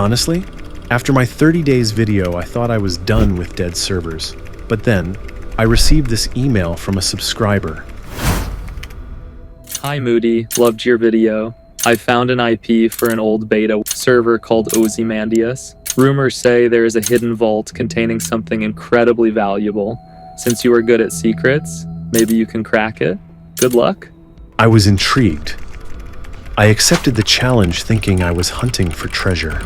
Honestly, after my 30 days video, I thought I was done with dead servers. But then, I received this email from a subscriber. Hi Moody, loved your video. I found an IP for an old beta server called Ozymandias. Rumors say there is a hidden vault containing something incredibly valuable. Since you are good at secrets, maybe you can crack it? Good luck. I was intrigued. I accepted the challenge thinking I was hunting for treasure.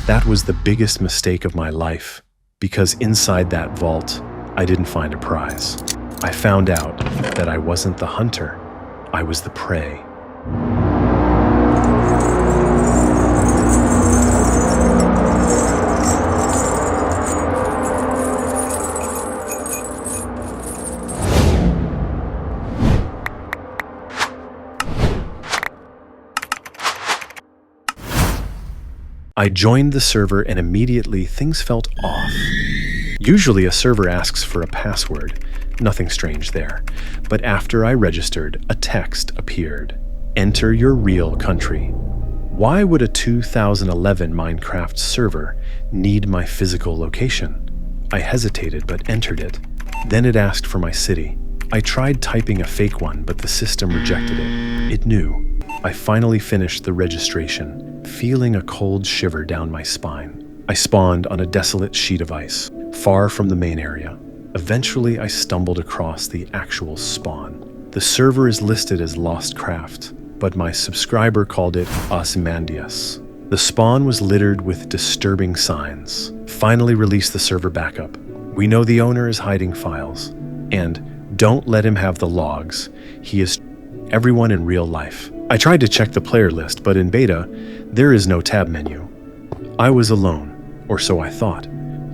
That was the biggest mistake of my life, because inside that vault, I didn't find a prize. I found out that I wasn't the hunter, I was the prey. I joined the server and immediately things felt off. Usually a server asks for a password, nothing strange there. But after I registered, a text appeared. Enter your real country. Why would a 2011 Minecraft server need my physical location? I hesitated but entered it. Then it asked for my city. I tried typing a fake one, but the system rejected it. It knew. I finally finished the registration, feeling a cold shiver down my spine. I spawned on a desolate sheet of ice, far from the main area. Eventually, I stumbled across the actual spawn. The server is listed as Lost Craft, but my subscriber called it Ozymandias. The spawn was littered with disturbing signs. Finally release the server backup. We know the owner is hiding files. And don't let him have the logs. He is everyone in real life. I tried to check the player list, but in beta, there is no tab menu. I was alone, or so I thought.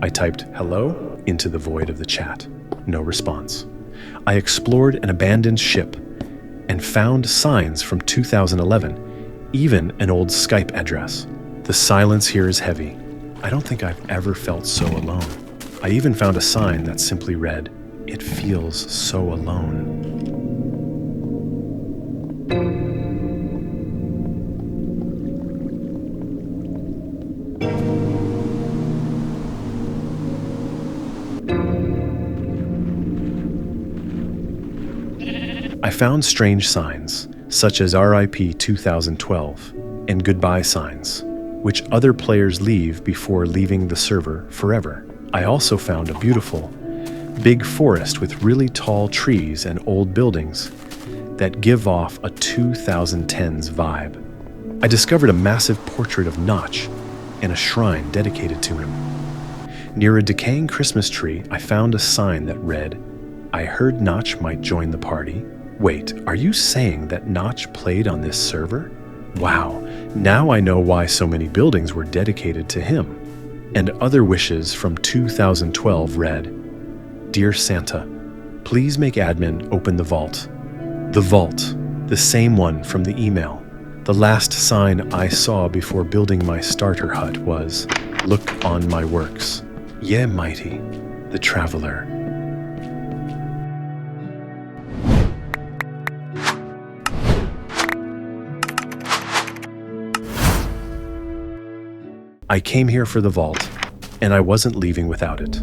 I typed hello into the void of the chat. No response. I explored an abandoned ship and found signs from 2011, even an old Skype address. The silence here is heavy. I don't think I've ever felt so alone. I even found a sign that simply read, "It feels so alone." I found strange signs, such as RIP 2012 and goodbye signs, which other players leave before leaving the server forever. I also found a beautiful, big forest with really tall trees and old buildings that give off a 2010s vibe. I discovered a massive portrait of Notch and a shrine dedicated to him. Near a decaying Christmas tree, I found a sign that read, "I heard Notch might join the party." Wait, are you saying that Notch played on this server? Wow, now I know why so many buildings were dedicated to him. And other wishes from 2012 read, "Dear Santa, please make admin open the vault." The vault, the same one from the email. The last sign I saw before building my starter hut was, "Look on my works. Yea, mighty, the traveler." I came here for the vault, and I wasn't leaving without it.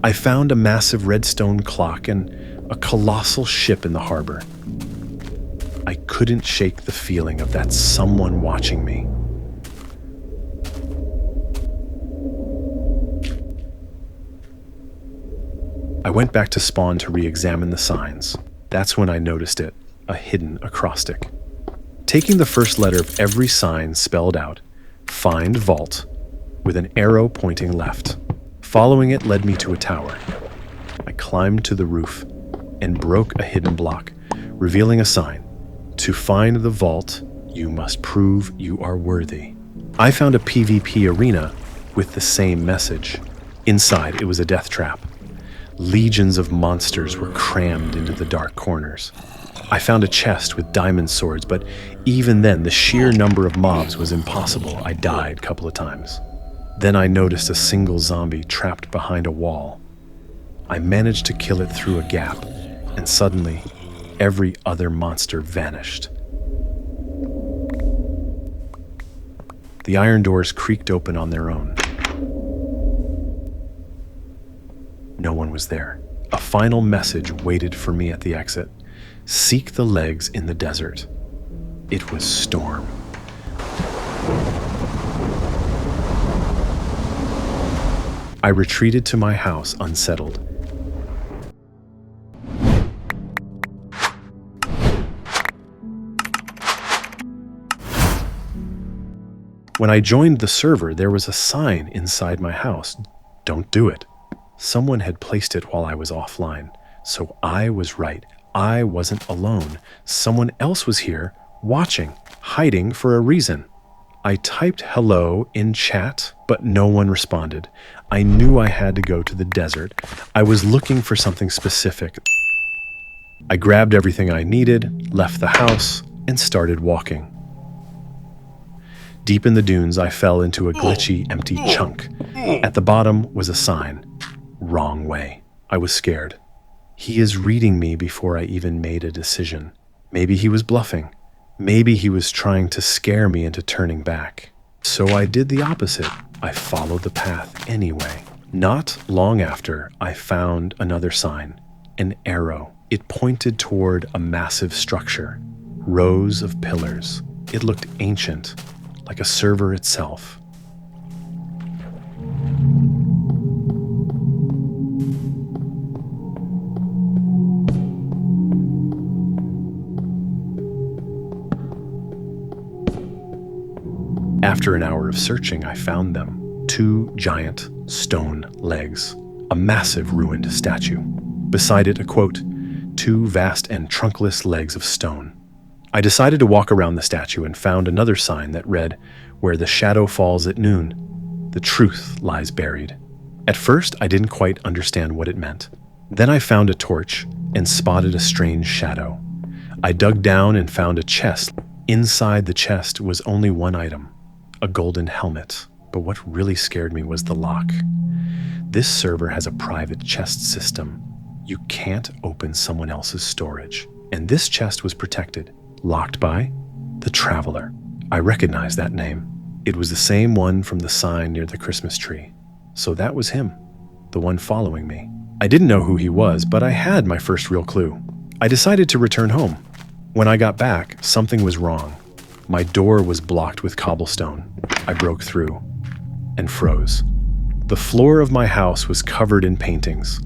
I found a massive redstone clock and a colossal ship in the harbor. I couldn't shake the feeling of that someone watching me. I went back to spawn to re-examine the signs. That's when I noticed it, a hidden acrostic. Taking the first letter of every sign spelled out, "Find Vault," with an arrow pointing left. Following it led me to a tower. I climbed to the roof and broke a hidden block, revealing a sign. "To find the vault, you must prove you are worthy." I found a PvP arena with the same message. Inside, it was a death trap. Legions of monsters were crammed into the dark corners. I found a chest with diamond swords, but even then, the sheer number of mobs was impossible. I died a couple of times. Then I noticed a single zombie trapped behind a wall. I managed to kill it through a gap, and suddenly, every other monster vanished. The iron doors creaked open on their own. No one was there. A final message waited for me at the exit. Seek the legs in the desert. It was Storm. I retreated to my house unsettled. When I joined the server, there was a sign inside my house. Don't do it. Someone had placed it while I was offline. So I was right. I wasn't alone. Someone else was here, watching, hiding for a reason. I typed hello in chat, but no one responded. I knew I had to go to the desert. I was looking for something specific. I grabbed everything I needed, left the house, and started walking. Deep in the dunes, I fell into a glitchy, empty chunk. At the bottom was a sign. Wrong way. I was scared. He is reading me before I even made a decision. Maybe he was bluffing. Maybe he was trying to scare me into turning back. So I did the opposite. I followed the path anyway. Not long after, I found another sign. An arrow. It pointed toward a massive structure. Rows of pillars. It looked ancient, like a server itself. After an hour of searching, I found them. 2 giant stone legs. A massive ruined statue. Beside it, a quote, 2 vast and trunkless legs of stone. I decided to walk around the statue and found another sign that read, where the shadow falls at noon, the truth lies buried. At first, I didn't quite understand what it meant. Then I found a torch and spotted a strange shadow. I dug down and found a chest. Inside the chest was only one item, a golden helmet. But what really scared me was the lock. This server has a private chest system. You can't open someone else's storage. And this chest was protected, locked by the Traveler. I recognized that name. It was the same one from the sign near the Christmas tree. So that was him, the one following me. I didn't know who he was, but I had my first real clue. I decided to return home. When I got back, something was wrong. My door was blocked with cobblestone. I broke through and froze. The floor of my house was covered in paintings,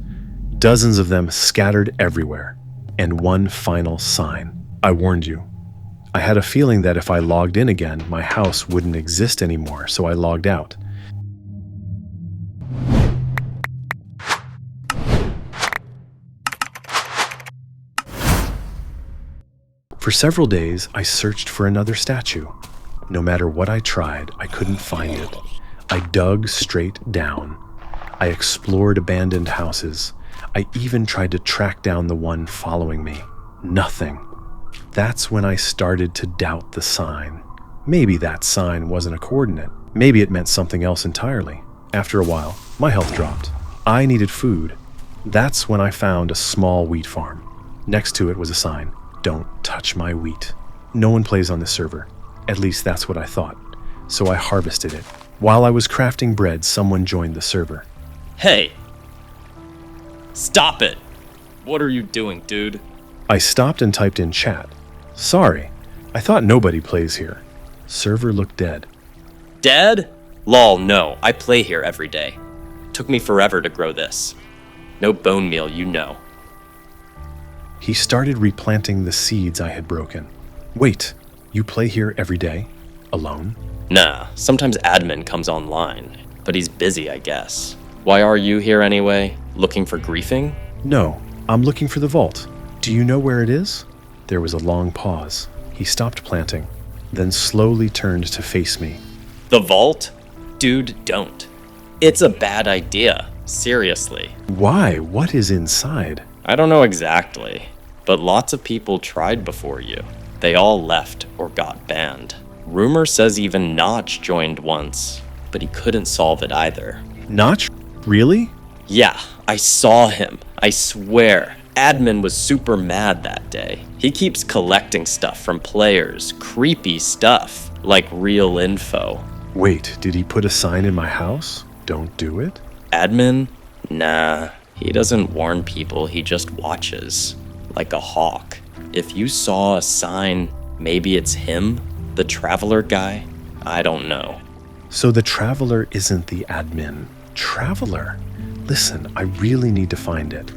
dozens of them scattered everywhere, and one final sign. I warned you. I had a feeling that if I logged in again, my house wouldn't exist anymore, so I logged out. For several days, I searched for another statue. No matter what I tried, I couldn't find it. I dug straight down. I explored abandoned houses. I even tried to track down the one following me. Nothing. That's when I started to doubt the sign. Maybe that sign wasn't a coordinate. Maybe it meant something else entirely. After a while, my health dropped. I needed food. That's when I found a small wheat farm. Next to it was a sign. Don't touch my wheat. No one plays on this server. At least that's what I thought. So I harvested it. While I was crafting bread, someone joined the server. Hey! Stop it! What are you doing, dude? I stopped and typed in chat. Sorry, I thought nobody plays here. Server looked dead. Dead? Lol, no. I play here every day. Took me forever to grow this. No bone meal, you know. He started replanting the seeds I had broken. Wait, you play here every day? Alone? Nah, sometimes admin comes online, but he's busy, I guess. Why are you here anyway? Looking for griefing? No, I'm looking for the vault. Do you know where it is? There was a long pause. He stopped planting, then slowly turned to face me. The vault? Dude, don't. It's a bad idea. Seriously. Why? What is inside? I don't know exactly, but lots of people tried before you. They all left or got banned. Rumor says even Notch joined once, but he couldn't solve it either. Notch? Really? Yeah, I saw him. I swear. Admin was super mad that day. He keeps collecting stuff from players, creepy stuff, like real info. Wait, did he put a sign in my house? Don't do it? Admin? Nah, he doesn't warn people, he just watches. Like a hawk. If you saw a sign, maybe it's him? The Traveler guy? I don't know. So the Traveler isn't the admin. Traveler? Listen, I really need to find it.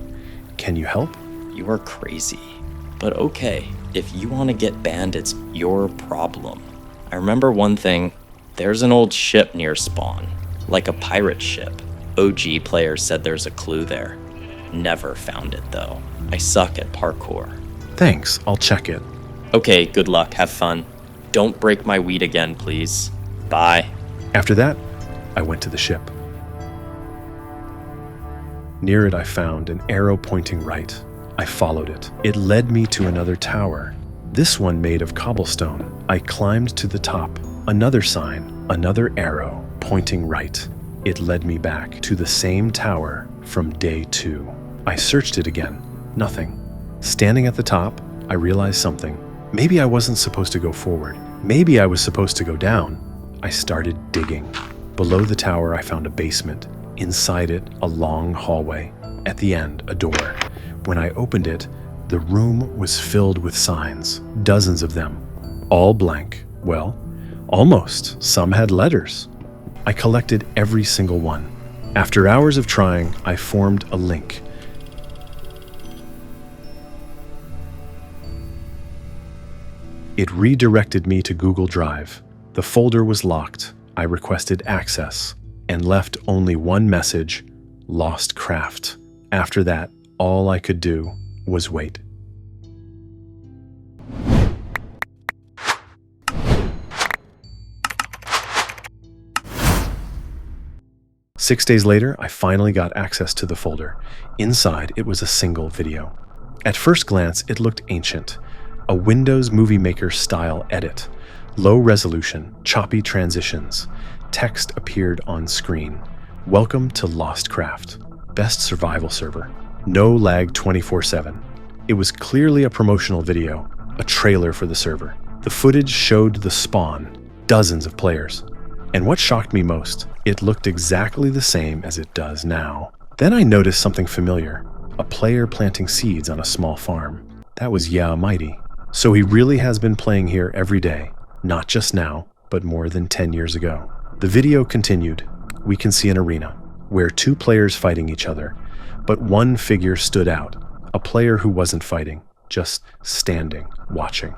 Can you help? You are crazy. But okay, if you want to get banned, it's your problem. I remember one thing. There's an old ship near spawn. Like a pirate ship. OG players said there's a clue there. Never found it though. I suck at parkour. Thanks, I'll check it. Okay, good luck, have fun. Don't break my weed again, please. Bye. After that, I went to the ship. Near it, I found an arrow pointing right. I followed it. It led me to another tower, this one made of cobblestone. I climbed to the top. Another sign, another arrow pointing right. It led me back to the same tower from day 2. I searched it again. Nothing. Standing at the top, I realized something. Maybe I wasn't supposed to go forward. Maybe I was supposed to go down. I started digging. Below the tower, I found a basement. Inside it, a long hallway. At the end, a door. When I opened it, the room was filled with signs, dozens of them, all blank. Well, almost. Some had letters. I collected every single one. After hours of trying, I formed a link. It redirected me to Google Drive. The folder was locked. I requested access and left only one message: lost craft. After that, all I could do was wait. Six days later, I finally got access to the folder. Inside, it was a single video. At first glance, it looked ancient. A Windows Movie Maker style edit. Low resolution, choppy transitions. Text appeared on screen. Welcome to Lost Craft. Best survival server. No lag 24/7. It was clearly a promotional video, a trailer for the server. The footage showed the spawn, dozens of players. And what shocked me most, it looked exactly the same as it does now. Then I noticed something familiar, a player planting seeds on a small farm. That was Yeah Mighty. So he really has been playing here every day, not just now, but more than 10 years ago. The video continued. We can see an arena, where 2 players fighting each other, but one figure stood out, a player who wasn't fighting, just standing, watching.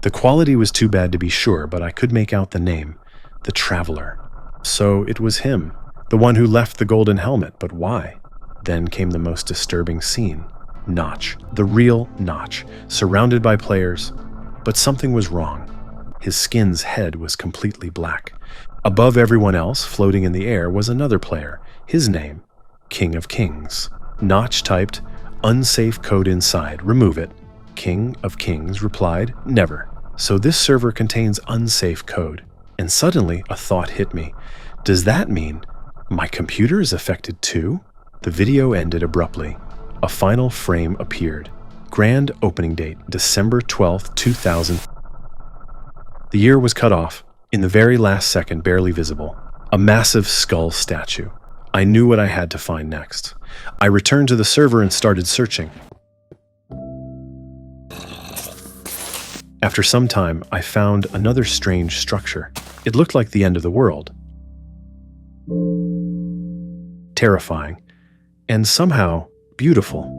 The quality was too bad to be sure, but I could make out the name, the Traveler. So it was him, the one who left the golden helmet, but why? Then came the most disturbing scene. Notch, the real Notch, surrounded by players, but something was wrong. His skin's head was completely black. Above everyone else, floating in the air, was another player, his name, King of Kings. Notch typed, "Unsafe code inside, remove it." King of Kings replied, "Never." So this server contains unsafe code. And suddenly a thought hit me. Does that mean my computer is affected too? The video ended abruptly. A final frame appeared. Grand opening date, December 12th, 2000. The year was cut off, in the very last second, barely visible. A massive skull statue. I knew what I had to find next. I returned to the server and started searching. After some time, I found another strange structure. It looked like the end of the world. Terrifying, and somehow beautiful.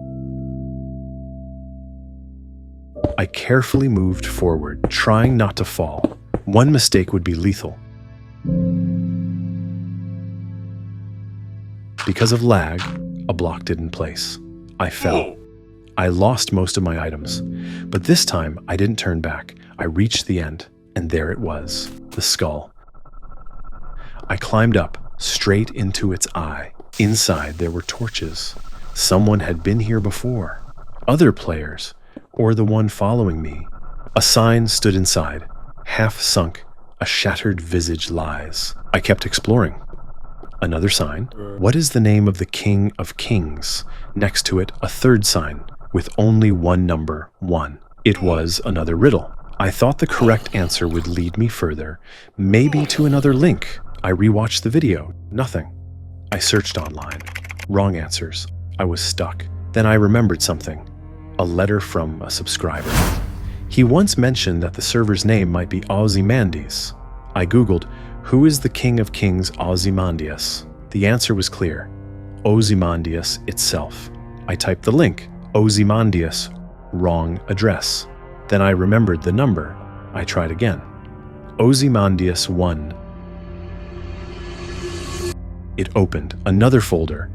I carefully moved forward, trying not to fall. One mistake would be lethal. Because of lag, a block didn't place. I fell. I lost most of my items, but this time I didn't turn back. I reached the end, and there it was, the skull. I climbed up, straight into its eye. Inside there were torches. Someone had been here before. Other players, or the one following me. A sign stood inside, half sunk, a shattered visage lies. I kept exploring. Another sign. What is the name of the King of Kings? Next to it, a third sign, with only one number, 1. It was another riddle. I thought the correct answer would lead me further, maybe to another link. I rewatched the video. Nothing. I searched online. Wrong answers. I was stuck. Then I remembered something. A letter from a subscriber. He once mentioned that the server's name might be Ozymandias. I googled, who is the King of Kings Ozymandias? The answer was clear. Ozymandias itself. I typed the link, Ozymandias, wrong address. Then I remembered the number. I tried again. Ozymandias 1. It opened another folder,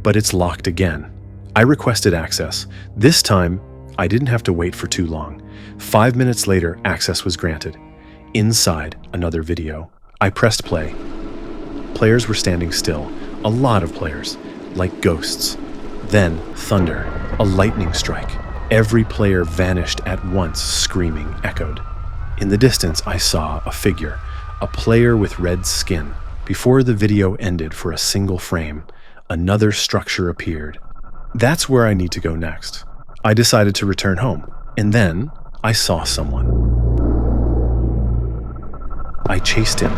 but it's locked again. I requested access. This time, I didn't have to wait for too long. 5 minutes later, access was granted. Inside, another video. I pressed play. Players were standing still. A lot of players, like ghosts. Then, thunder, a lightning strike. Every player vanished at once, screaming echoed. In the distance, I saw a figure, a player with red skin. Before the video ended for a single frame, another structure appeared. That's where I need to go next. I decided to return home, and then I saw someone. I chased him.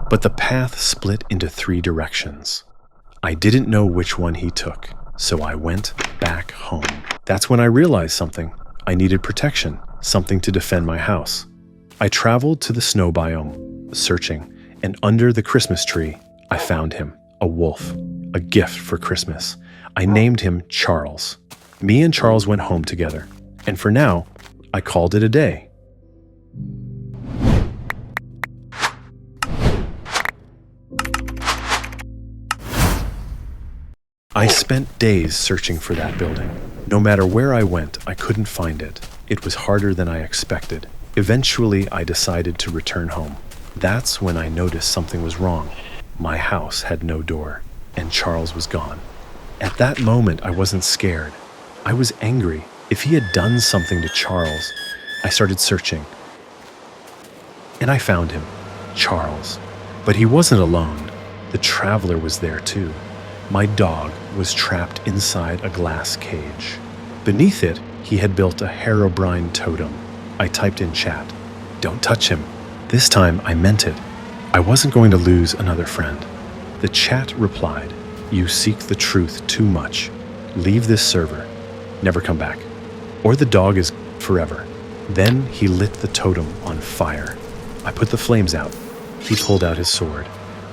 But the path split into 3 directions. I didn't know which one he took, so I went back home. That's when I realized something. I needed protection, something to defend my house. I traveled to the snow biome, searching, and under the Christmas tree, I found him, a wolf, a gift for Christmas. I named him Charles. Me and Charles went home together, and for now, I called it a day. I spent days searching for that building. No matter where I went, I couldn't find it. It was harder than I expected. Eventually, I decided to return home. That's when I noticed something was wrong. My house had no door, and Charles was gone. At that moment, I wasn't scared. I was angry. If he had done something to Charles, I started searching. And I found him, Charles. But he wasn't alone. The traveler was there too. My dog was trapped inside a glass cage. Beneath it, he had built a Herobrine totem. I typed in chat, "Don't touch him." This time, I meant it. I wasn't going to lose another friend. The chat replied, "You seek the truth too much. Leave this server. Never come back. Or the dog is forever." Then he lit the totem on fire. I put the flames out. He pulled out his sword.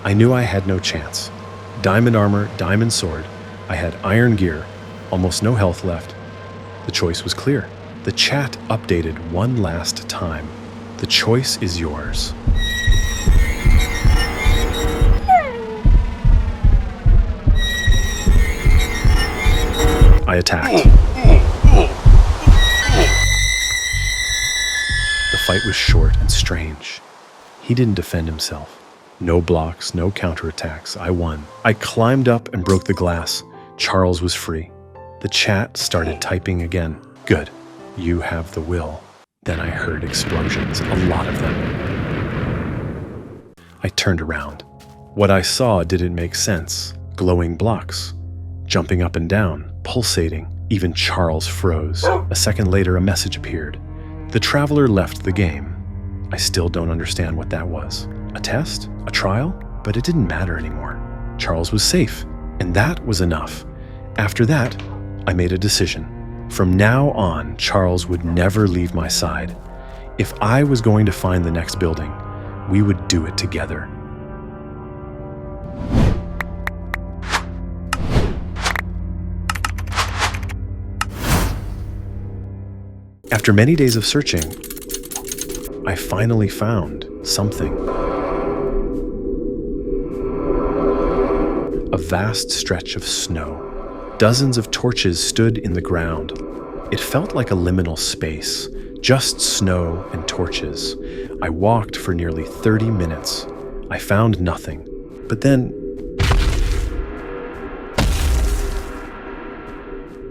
I knew I had no chance. Diamond armor, diamond sword. I had iron gear, almost no health left. The choice was clear. The chat updated one last time. The choice is yours. I attacked. The fight was short and strange. He didn't defend himself. No blocks, no counterattacks. I won. I climbed up and broke the glass. Charles was free. The chat started typing again. Good. You have the will. Then I heard explosions, a lot of them. I turned around. What I saw didn't make sense. Glowing blocks, jumping up and down, pulsating. Even Charles froze. A second later, a message appeared. The traveler left the game. I still don't understand what that was. A test? A trial? But it didn't matter anymore. Charles was safe, and that was enough. After that, I made a decision. From now on, Charles would never leave my side. If I was going to find the next building, we would do it together. After many days of searching, I finally found something. A vast stretch of snow. Dozens of torches stood in the ground. It felt like a liminal space, just snow and torches. I walked for nearly 30 minutes. I found nothing. But then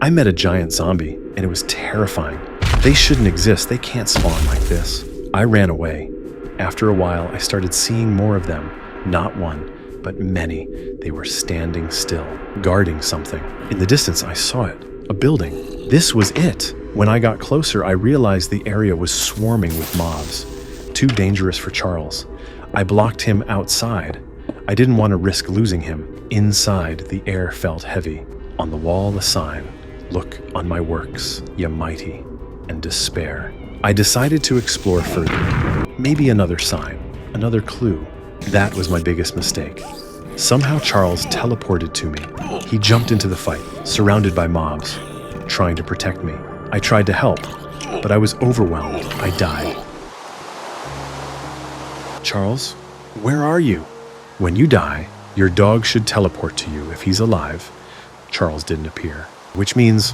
I met a giant zombie, and it was terrifying. They shouldn't exist. They can't spawn like this. I ran away. After a while, I started seeing more of them. Not one, but many. They were standing still, guarding something. In the distance, I saw it. a building. This was it. When I got closer, I realized the area was swarming with mobs. Too dangerous for Charles. I blocked him outside. I didn't want to risk losing him. Inside, the air felt heavy. On the wall, a sign. Look on my works, ye mighty, and despair. I decided to explore further. Maybe another sign, another clue. That was my biggest mistake. Somehow Charles teleported to me. He jumped into the fight, surrounded by mobs, trying to protect me. I tried to help, but I was overwhelmed. I died. Charles, where are you? When you die, your dog should teleport to you if he's alive. Charles didn't appear, which means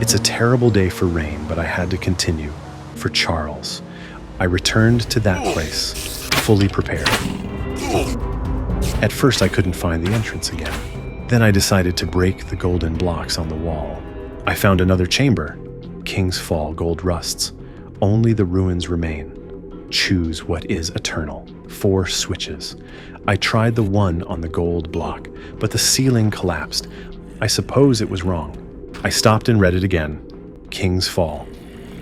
it's a terrible day for Rain, but I had to continue. For Charles, I returned to that place, fully prepared. At first, I couldn't find the entrance again. Then I decided to break the golden blocks on the wall. I found another chamber. King's Fall gold rusts. Only the ruins remain. Choose what is eternal. 4 switches. I tried the one on the gold block, but the ceiling collapsed. I suppose it was wrong. I stopped and read it again. King's Fall.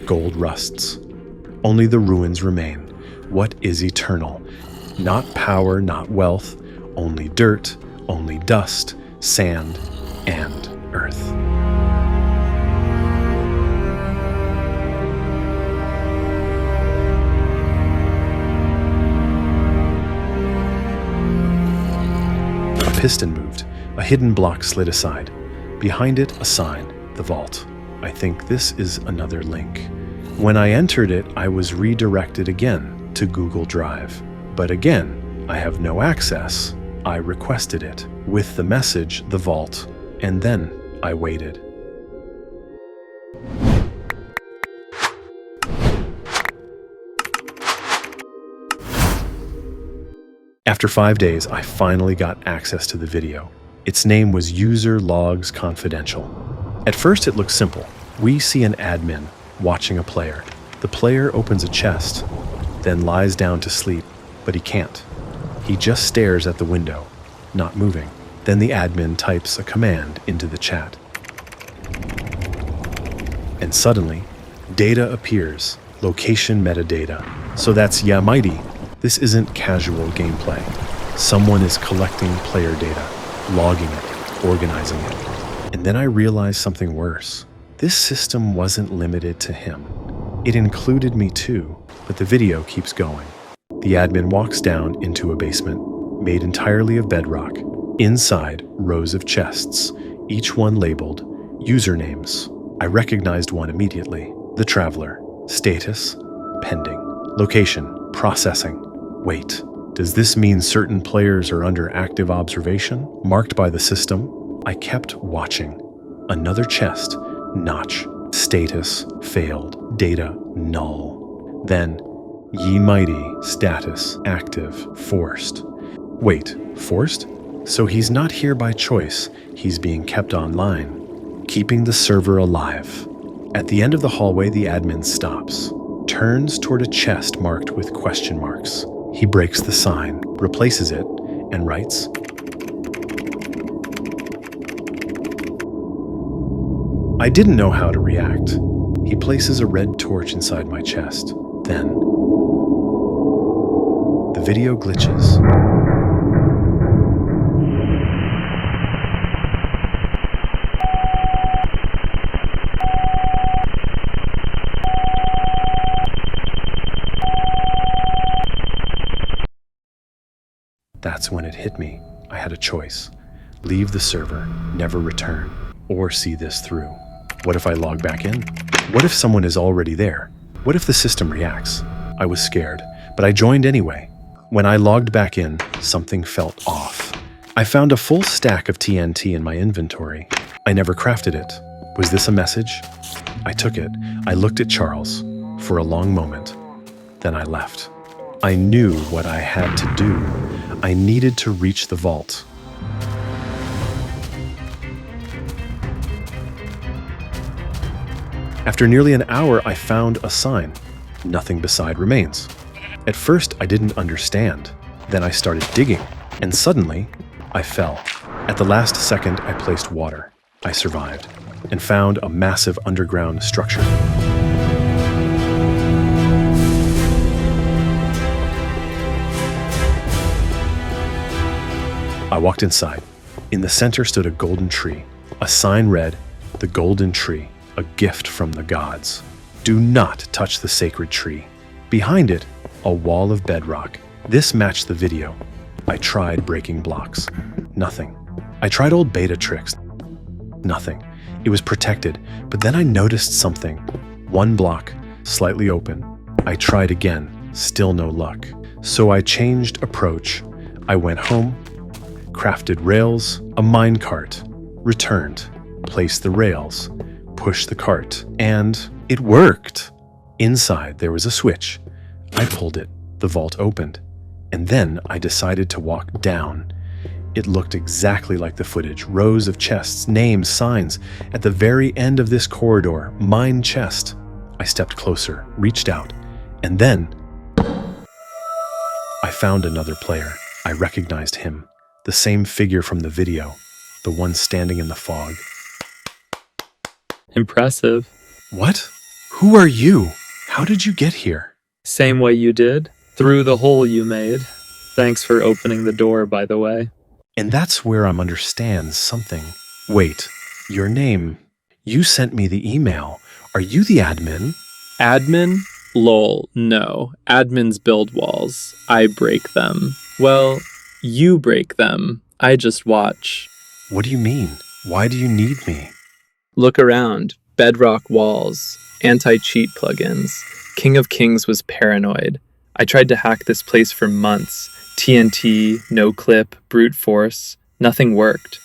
Gold rusts. Only the ruins remain. What is eternal? Not power, not wealth. Only dirt, only dust, sand, and earth. A piston moved. A hidden block slid aside. Behind it, a sign, the vault. I think this is another link. When I entered it, I was redirected again to Google Drive. But again, I have no access. I requested it with the message, the vault, and then I waited. After 5 days, I finally got access to the video. Its name was User Logs Confidential. At first, it looks simple. We see an admin watching a player. The player opens a chest, then lies down to sleep, but he can't. He just stares at the window, not moving. Then the admin types a command into the chat. And suddenly, data appears, location metadata. So that's yeah mighty. This isn't casual gameplay. Someone is collecting player data, logging it, organizing it. And then I realized something worse. This system wasn't limited to him. It included me too, but the video keeps going. The admin walks down into a basement, made entirely of bedrock. Inside, rows of chests, each one labeled usernames. I recognized one immediately. The Traveler. Status, pending. Location, processing. Wait, does this mean certain players are under active observation, marked by the system? I kept watching. Another chest, notch. Status, failed. Data, null. Then, ye mighty, status, active, forced. Wait, forced? So he's not here by choice, he's being kept online, keeping the server alive. At the end of the hallway, the admin stops, turns toward a chest marked with question marks. He breaks the sign, replaces it, and writes, I didn't know how to react. He places a red torch inside my chest. Then, the video glitches. That's when it hit me. I had a choice. Leave the server, never return, or see this through. What if I log back in? What if someone is already there? What if the system reacts? I was scared, but I joined anyway. When I logged back in, something felt off. I found a full stack of TNT in my inventory. I never crafted it. Was this a message? I took it. I looked at Charles for a long moment. Then I left. I knew what I had to do. I needed to reach the vault. After nearly an hour, I found a sign. Nothing beside remains. At first, I didn't understand. Then I started digging, and suddenly, I fell. At the last second, I placed water. I survived, and found a massive underground structure. I walked inside. In the center stood a golden tree. A sign read, "The Golden Tree, a gift from the gods. Do not touch the sacred tree." Behind it, a wall of bedrock. This matched the video. I tried breaking blocks. Nothing. I tried old beta tricks. Nothing. It was protected, but then I noticed something. One block, slightly open. I tried again, still no luck. So I changed approach. I went home, crafted rails, a minecart, returned, placed the rails, pushed the cart, and it worked. Inside, there was a switch. I pulled it. The vault opened. And then I decided to walk down. It looked exactly like the footage. Rows of chests, names, signs. At the very end of this corridor, mine chest. I stepped closer, reached out, and then I found another player. I recognized him. The same figure from the video. The one standing in the fog. Impressive. What? Who are you? How did you get here? Same way you did. Through the hole you made. Thanks for opening the door, by the way. And that's where I'm understands something. Wait, your name. You sent me the email. Are you the admin? Admin? Lol, no. Admins build walls. I break them. Well, you break them. I just watch. What do you mean? Why do you need me? Look around. Bedrock walls. Anti-cheat plugins. King of Kings was paranoid. I tried to hack this place for months. TNT, no-clip, brute force. Nothing worked.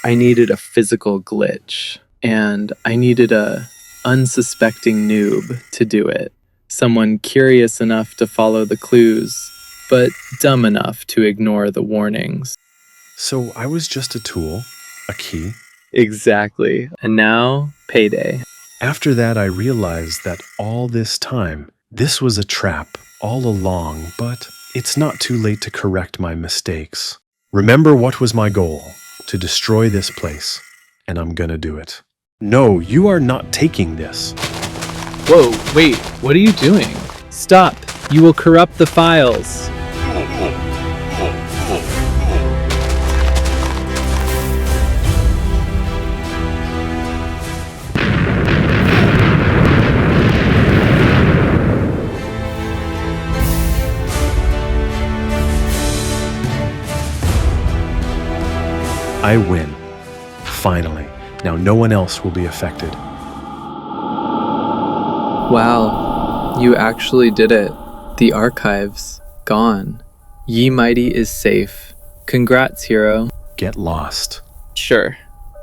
I needed a physical glitch. And I needed a unsuspecting noob to do it. Someone curious enough to follow the clues, but dumb enough to ignore the warnings. So I was just a tool, a key. Exactly. And now, payday. After that, I realized that all this time, this was a trap all along, but it's not too late to correct my mistakes. Remember what was my goal? To destroy this place. And I'm gonna do it. No, you are not taking this. Whoa, wait, what are you doing? Stop! You will corrupt the files! I win. Finally. Now no one else will be affected. Wow, you actually did it. The archives, gone. Ye Mighty is safe. Congrats, hero. Get lost. Sure,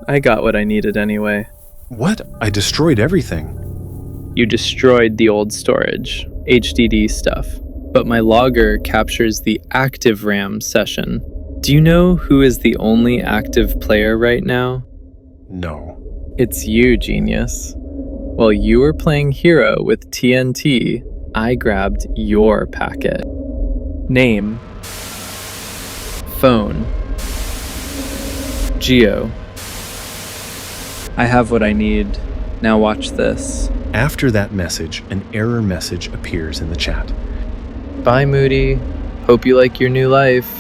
I got what I needed anyway. What? I destroyed everything. You destroyed the old storage, HDD stuff, but my logger captures the active RAM session. Do you know who is the only active player right now? No. It's you, genius. While you were playing hero with TNT, I grabbed your packet. Name. Phone. Geo. I have what I need. Now watch this. After that message, an error message appears in the chat. Bye, Moody. Hope you like your new life.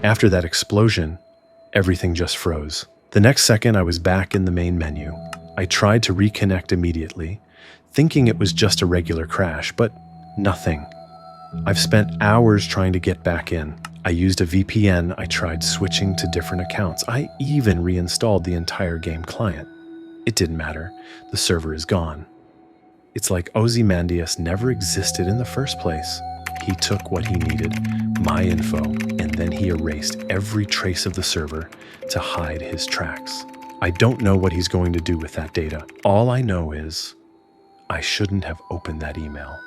After that explosion, everything just froze. The next second, I was back in the main menu. I tried to reconnect immediately, thinking it was just a regular crash, but nothing. I've spent hours trying to get back in. I used a VPN. I tried switching to different accounts. I even reinstalled the entire game client. It didn't matter. The server is gone. It's like Ozymandias never existed in the first place. He took what he needed, my info, and then he erased every trace of the server to hide his tracks. I don't know what he's going to do with that data. All I know is I shouldn't have opened that email.